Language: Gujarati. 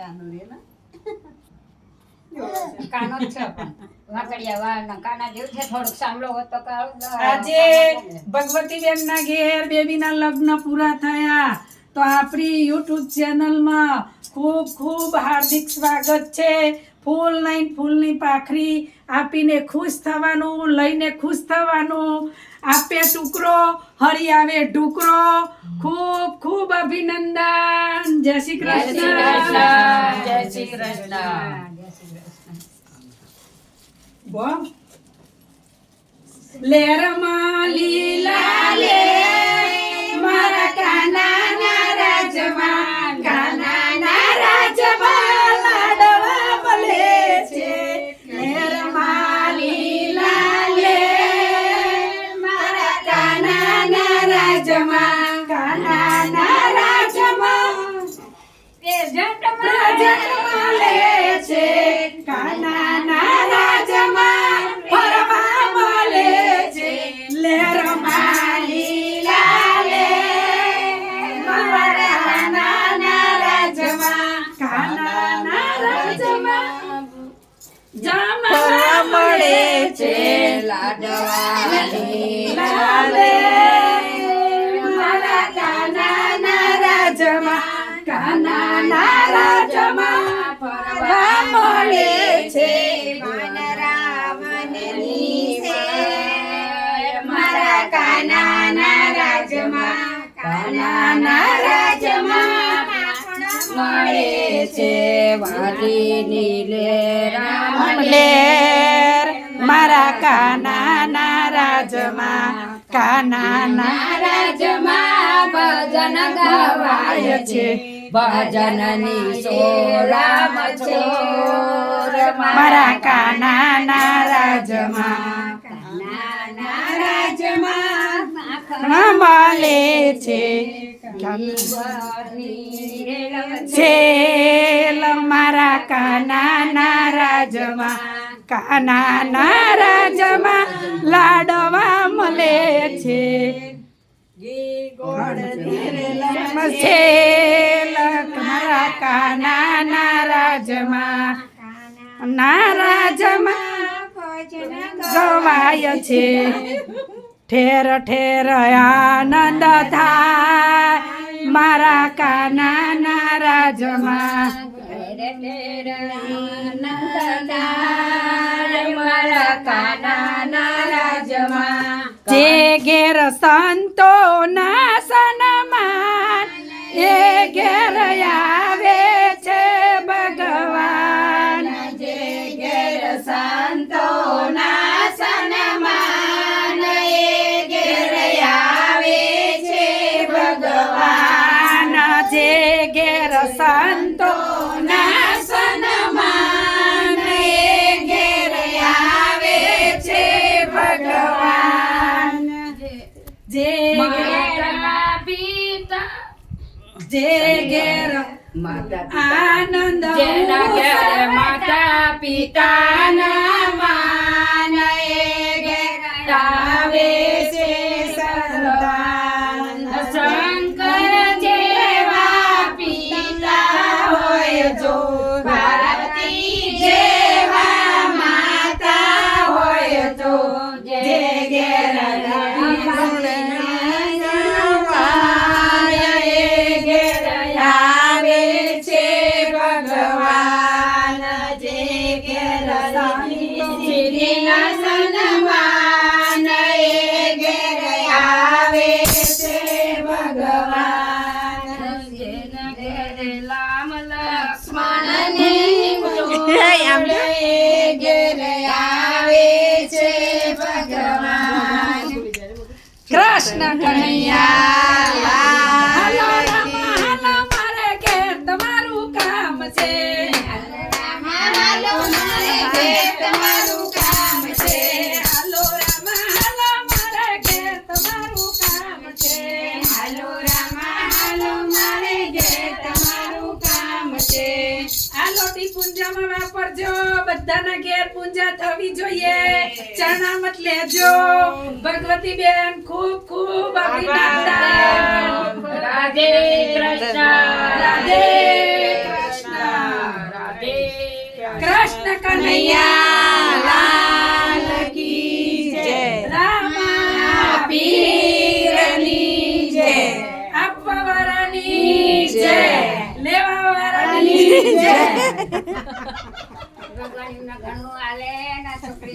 કાનો રે ને કાનો જ છે પણ વાકડિયા વાળના કાના જેવું છે. થોડુંક સાંભળો હોત તો આજે ભગવતીબેન ના ઘેર બેબીના લગ્ન પૂરા થયા તો આપણી યુટ્યુબ ચેનલમાં ખૂબ ખૂબ હાર્દિક સ્વાગત છે. ફૂલ નહીં ફૂલની પાખરી આપીને ખુશ થવાનું, લઈને ખુશ થવાનું. આપે ટુકરો હરી આવે ઢુકરો. ખૂબ ખૂબ અભિનંદન. જય શ્રી કૃષ્ણ. જય શ્રી કૃષ્ણ. લેરમાં લીલા લે મારા કાનાના રાજમાં, કાનાના રાજમાં લાડવા મળે છે. લેરમાં લીલા લે મારા કાનાના રાજમાં, કાનાના રાજમાં પ્રજટમાં લે છે. કાનાના રાજમાં ફરવા મળે છે. લેરમાં લીલા લે મારા કાનાના રાજમાં, કાનાના રાજમાં જમવા મળે છે. લાડવા લીલા લે મારા કાનાના રાજમાં, કાનાના રાજમાં ફરવા મળે છે. મારા કાનાના રાજમાં, કાનાના રાજમાં મળે છે. વાલીની લેર લેર મારા કાનાના રાજમાં, કાનાના રાજમાં ભજન ગવાય છે. ભજનની સોરામ ચોર મારા કાનાના રાજમાં, કાનાના રાજમાં મળે છે. છેલ મારા કાનાના રાજમાં, કાનાના રાજમાં લાડવા મળે છે. છેલ મારા કાનાના રાજમાં, ના રાજમાં ગવાય છે. ઠેર ઠેર આનંદ થાય મારા કાનાના રાજમાં, મારા કાનાના રાજમાં. જે ઘેર સંતો ના સન્માન એ ઘેર આવે છે ભગવાન. જે ઘેર સંતો ના સન્માન એ ઘેર આવે છે ભગવાન. જે ઘેર સંતો ના સન્માન એ ઘેર આવે છે ભગવાન. જે ઘેર આનંદ જેના ઘેર માતા પિતાના માન એ ઘેર આવે છે સંતાન. શંકર જેવા પિતા હોય જો, ભારતી જેવા માતા હોય તો, જે ઘેર કૃષ્ણ કનૈયા મારે ઘેર તમારું કામ છે. હાલો મારે ઘેર તમારું કામ છે. હાલો રામા હાલો મારે ઘેર તમારું કામ છે. હાલો રામા હાલો મારે ઘેર તમારું કામ છે. આ લોટી પૂંજામાં વાપરજો. બધાના ઘેર પૂંજા થવી જોઈએ. ચણા મત લેજો. ભગવતી બેન ખૂબ ખૂબ અભિનંદન. રાધે કૃષ્ણ. રાધે કૃષ્ણ. કૃષ્ણ કનૈયા લાલ કી જય રામા પીરની જય આપવા વાળાની જય લેવા વાળાની જય ભગવાન એમને ઘણું આલે ને છોકરી